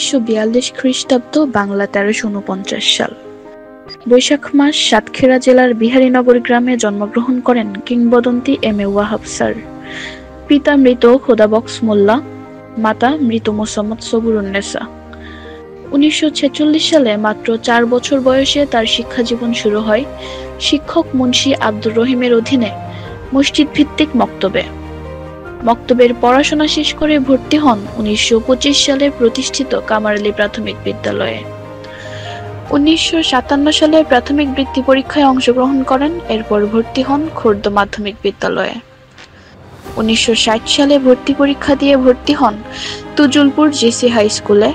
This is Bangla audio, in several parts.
1942 খ্রিস্টাব্দ, বাংলা 1349 সাল। বৈশাখ মাস সাতক্ষীরা জেলার বিহারীনগর গ্রামে জন্মগ্রহণ করেন কিংবদন্তি এম.এ. ওয়াহাব স্যার। পিতা মৃত খোদাবক্স মোল্লা, মাতা মৃত মোসাম্মদ সবুরুন্নেসা। 1946 সালে মাত্র 4 বছর বয়সে তার শিক্ষা জীবন শুরু হয় শিক্ষক মুন্সি আব্দুর রহিমের অধীনে মসজিদ ভিত্তিক মক্তবে। মক্তবের পড়াশোনা শেষ করে ভর্তি হন 1925 সালে প্রতিষ্ঠিত কামার আলী প্রাথমিক বিদ্যালয়ে। 1957 সালে প্রাথমিক বৃত্তি পরীক্ষায় অংশগ্রহণ করেন, এরপর ভর্তি হন খোর্দ মাধ্যমিক বিদ্যালয়ে। 1960 সালে ভর্তি পরীক্ষা দিয়ে ভর্তি হন তুজুলপুর জেসি হাই স্কুলে।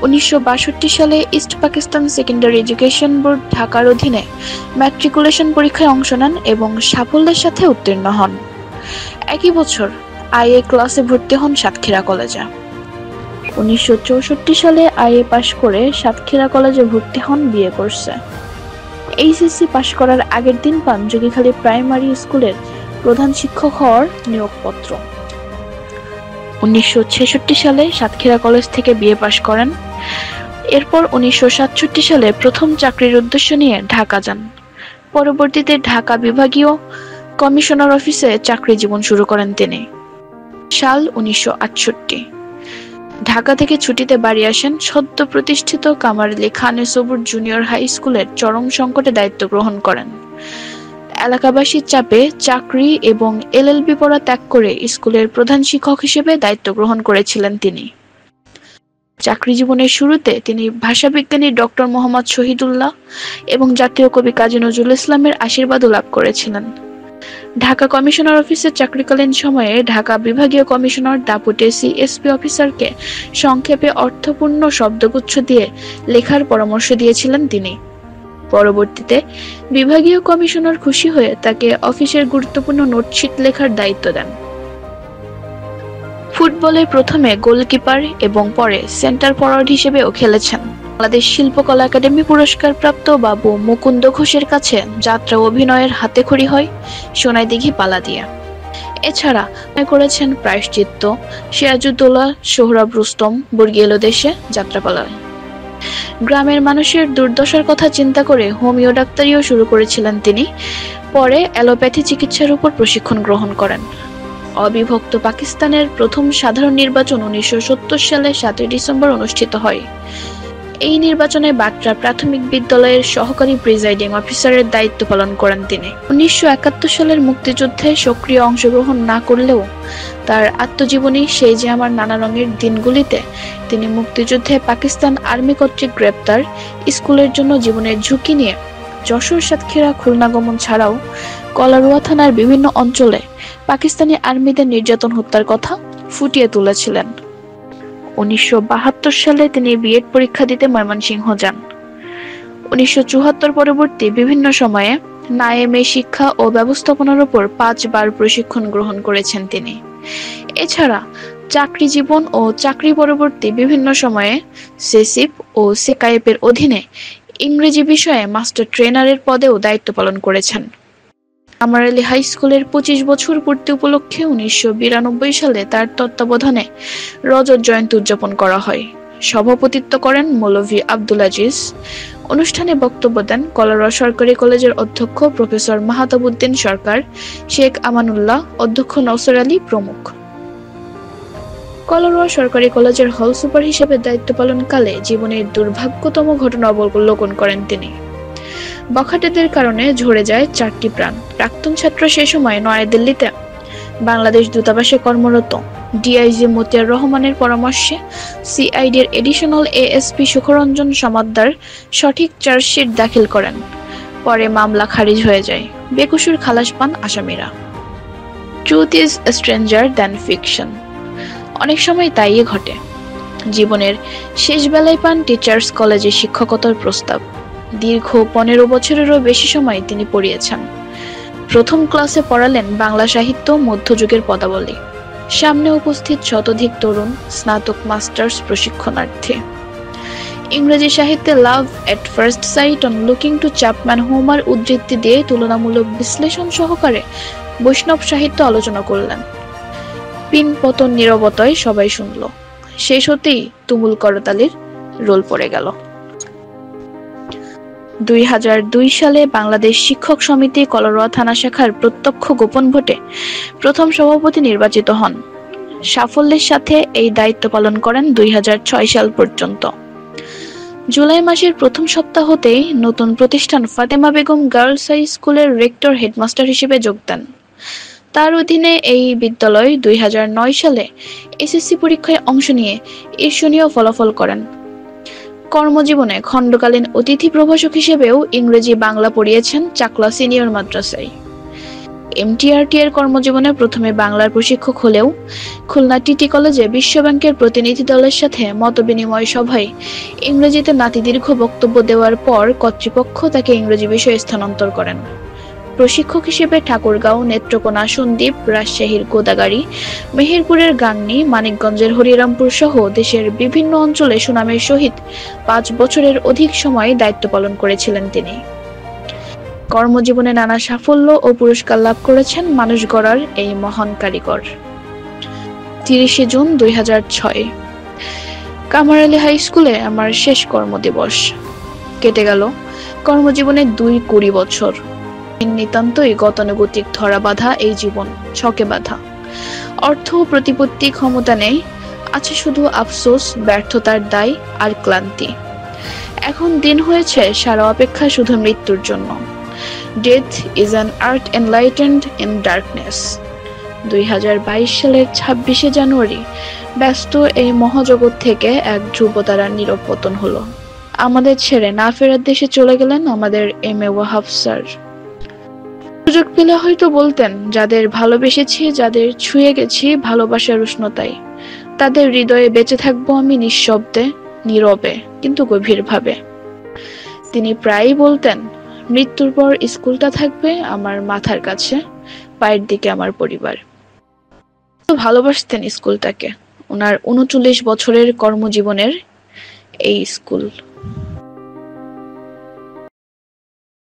1962 সালে east Pakistan secondary education board ঢাকার অধীনে ম্যাট্রিকুলেশন পরীক্ষায় অংশ নেন এবং সাফল্যের সাথে উত্তীর্ণ হন। একই বছর আইএ ক্লাসে ভর্তি হন সাতক্ষীরা কলেজে। 1964 সালে আইএ পাশ করে সাতক্ষীরা কলেজে ভর্তি হন বিএ কোর্সে। এইচএসসি পাশ করার আগের দিন পান যোগীখালী প্রাইমারি স্কুলের প্রধান শিক্ষক হওয়ার নিয়োগপত্র। 1966 সালে সাতক্ষীরা কলেজ থেকে বিএ পাশ করেন। এরপর 1967 সালে প্রথম চাকরির উদ্দেশ্য নিয়ে ঢাকা যান। পরবর্তীতে ঢাকা বিভাগীয় কমিশনার অফিসে চাকরি জীবন শুরু করেন তিনি। সাল 1968। ঢাকা থেকে ছুটিতে বাড়ি আসেন সদ্য প্রতিষ্ঠিত কামার আলী খানে সবুর জুনিয়র হাই স্কুলের চরম সংকটে দায়িত্ব গ্রহণ করেন। এলাকাবাসীর চাপে চাকরি এবং এলএলবি পড়া ত্যাগ করে স্কুলের প্রধান শিক্ষক হিসেবে দায়িত্ব গ্রহণ করেছিলেন তিনি। চাকরি জীবনের শুরুতে তিনি ভাষাবিজ্ঞানী ডক্টর মোহাম্মদ শহীদুল্লাহ এবং জাতীয় কবি কাজী নজরুল ইসলামের আশীর্বাদও লাভ করেছিলেন। ঢাকা কমিশনার অফিসে চাকরিকালীন সময়ে ঢাকা বিভাগীয় কমিশনার দাপুটে সিএসপি অফিসারকে সংক্ষেপে অর্থপূর্ণ শব্দগুচ্ছ দিয়ে লেখার পরামর্শ দিয়েছিলেন তিনি। পরবর্তীতে বিভাগীয় কমিশনার খুশি হয়ে তাকে অফিসের গুরুত্বপূর্ণ নোটশিট লেখার দায়িত্ব দেন। ফুটবলে প্রথমে গোলকিপার এবং পরে সেন্টার ফরওয়ার্ড হিসেবেও খেলেছেন। বাংলাদেশ শিল্পকলা একাডেমি পুরস্কার প্রাপ্ত বাবু মুকুন্দ ঘোষের কাছে যাত্রা অভিনয়ের হাতেখড়ি হয় সোনাইদিঘি পালা দিয়ে। এছাড়া করেছেন প্রায়শ্চিত্ত, সিরাজউদ্দৌলা, সোহরাব রুস্তম, বর্গী এলো দেশে, যাত্রাপালায়। গ্রামের মানুষের দুর্দশার কথা চিন্তা করে হোমিও ডাক্তারিও শুরু করেছিলেন তিনি। পরে অ্যালোপ্যাথি চিকিৎসার উপর প্রশিক্ষণ গ্রহণ করেন। অবিভক্ত পাকিস্তানের প্রথম সাধারণ নির্বাচন 1970 সালে 7 ডিসেম্বর অনুষ্ঠিত হয়। এই নির্বাচনে বাটরা প্রাথমিক বিদ্যালয়ের সহকারী প্রিজাইডিং অফিসারের দায়িত্ব পালন করেন তিনি। 1971 সালের মুক্তিযুদ্ধে সক্রিয় অংশগ্রহণ না করলেও তার আত্মজীবনী সেই যে আমার নানা রঙের দিনগুলিতে তিনি মুক্তিযুদ্ধে পাকিস্তান আর্মি কর্তৃক গ্রেপ্তার, স্কুলের জন্য জীবনের ঝুঁকি নিয়ে যশোর, সাতক্ষীরা, খুলনা গমন ছাড়াও কলারোয়া থানার বিভিন্ন অঞ্চলে পাকিস্তানি আর্মিদের নির্যাতন হত্যার কথা ফুটিয়ে তুলেছিলেন। 1972 সালে তিনি বিএড পরীক্ষা দিতে ময়মনসিংহ যান। 1974 পরবর্তী বিভিন্ন সময়ে নাএমএ শিক্ষা ও ব্যবস্থাপনার উপর 5 বার প্রশিক্ষণ গ্রহণ করেছেন তিনি। এছাড়া চাকরি জীবন ও চাকরি পরবর্তী বিভিন্ন সময়ে সেসিপ ও সেকায়েপের অধীনে ইংরেজি বিষয়ে মাস্টার ট্রেনারের পদেও দায়িত্ব পালন করেছেন। কামার আলী হাই স্কুলের 25 বছর পূর্তি উপলক্ষে 1992 সালে তার তত্ত্বাবধানে রজত জয়ন্তী উদযাপন করা হয়। সভাপতিত্ব করেন মৌলভী আব্দুল আজিজ। অনুষ্ঠানে বক্তব্য দেন কলারোয়া সরকারি কলেজের অধ্যক্ষ প্রফেসর মাহতাবউদ্দিন সরকার, শেখ আমানুল্লাহ, অধ্যক্ষ নওসর আলী প্রমুখ। কলারোয়া সরকারি কলেজের হল সুপার হিসেবে দায়িত্ব পালনকালে জীবনের দুর্ভাগ্যতম ঘটনা অবলোকন করেন তিনি। বখাটেদের কারণে ঝরে যায় 4টি প্রাণ। প্রাক্তন ছাত্র সে সময় নয়াদিল্লিতে বাংলাদেশ দূতাবাসে কর্মরত ডিআইজি মতিয়ার রহমানের পরামর্শে সিআইডির এডিশনাল এএসপি সুখরঞ্জন সমাদ্দার সঠিক চার্জশিট দাখিল করেন। পরে মামলা খারিজ হয়ে যায়। বেকসুর খালাস পান আসামিরা। Truth is stranger than fiction. অনেক সময় তাই ঘটে। জীবনের শেষ বেলায় পান টিচার্স কলেজে শিক্ষকতার প্রস্তাব। দীর্ঘ 15 বছরেরও বেশি সময় তিনি পড়িয়েছেন। প্রথম ক্লাসে পড়ালেন বাংলা সাহিত্য, মধ্যযুগের পদাবলী। সামনে উপস্থিত শতাধিক তরুণ স্নাতক মাস্টার্স প্রশিক্ষণার্থী। ইংরেজি সাহিত্যে love at first sight on looking to Chapman Homer উদ্ধৃতি দিয়ে তুলনামূলক বিশ্লেষণ সহকারে বৈষ্ণব সাহিত্য আলোচনা করলেন। পিন পতন নীরবতায় সবাই শুনল। শেষ হতেই তুমুল করতালির রোল পড়ে গেল। 2002 সালে বাংলাদেশ শিক্ষক সমিতি কলারোয়া থানা শাখার প্রত্যক্ষ গোপন ভোটে প্রথম সভাপতি নির্বাচিত হন। সাফল্যের সাথে এই দায়িত্ব পালন করেন 2006 সাল পর্যন্ত। জুলাই মাসের প্রথম সপ্তাহতেই নতুন প্রতিষ্ঠান ফাতেমা বেগম গার্লস হাই স্কুলের রেক্টর হেডমাস্টার হিসেবে যোগ দেন। তার অধীনে এই বিদ্যালয় 2009 সালে এসএসসি পরীক্ষায় অংশ নিয়ে ঈর্ষণীয় ফলাফল করেন। কর্মজীবনে খণ্ডকালীন অতিথি প্রভাষক হিসেবেও ইংরেজি বাংলা পড়িয়েছেন চাকলা সিনিয়র মাদ্রাসায়। এমটিআরটি এর কর্মজীবনে প্রথমে বাংলার প্রশিক্ষক হলেও খুলনা টিটি কলেজে বিশ্বব্যাংকের প্রতিনিধি দলের সাথে মতবিনিময় সভায় ইংরেজিতে নাতিদীর্ঘ বক্তব্য দেওয়ার পর কর্তৃপক্ষ তাকে ইংরেজি বিষয়ে স্থানান্তর করেন। প্রশিক্ষক হিসেবে ঠাকুরগাঁও, নেত্রকোনা, সন্দ্বীপ, রাজশাহীর গোদাগাড়ী, মেহেরপুরের গাংনী, মানিকগঞ্জের হরিরামপুর সহ দেশের বিভিন্ন অঞ্চলে সুনামের সহিত 5 বছরের অধিক সময় দায়িত্ব পালন করেছিলেন তিনি। কর্মজীবনে নানা সাফল্য ও পুরস্কার লাভ করেছেন মানুষ গড়ার এই মহান কারিগর। 30 জুন 2006 কামার আলী হাই স্কুলে আমার শেষ কর্মদিবস। কেটে গেল কর্মজীবনে 20 বছর। নিতান্তই গতানুগতিক ধরা বাঁধা এই জীবন, ছকে বাঁধা। অর্থ ও প্রতিপত্তি ক্ষমতা নেই, আছে শুধু আফসোস, ব্যর্থতার দায় আর ক্লান্তি। এখন দিন হয়েছে সারা অপেক্ষা শুধু মৃত্যুর জন্য। Death is an art enlightened in darkness. 2022 সালের 26 জানুয়ারি ব্যস্ত এই মহাজগৎ থেকে এক ধ্রুবতারার নীরব পতন হলো। আমাদের ছেড়ে না ফেরার দেশে চলে গেলেন আমাদের এম.এ. ওয়াহাব স্যার। সুযোগ পেলে হয়তো বলতেন, যাদের ভালোবেসেছি, যাদের ছুঁয়ে গেছি ভালোবাসার উষ্ণতায়, তাদের হৃদয়ে বেঁচে থাকবো আমি নিঃশব্দে, নীরবে, কিন্তু গভীরভাবে। তিনি প্রায়ই বলতেন, মৃত্যুর পর স্কুলটা থাকবে আমার মাথার কাছে, পায়ের দিকে আমার পরিবার। ভালোবাসতেন স্কুলটাকে, ওনার 39 বছরের কর্মজীবনের এই স্কুল।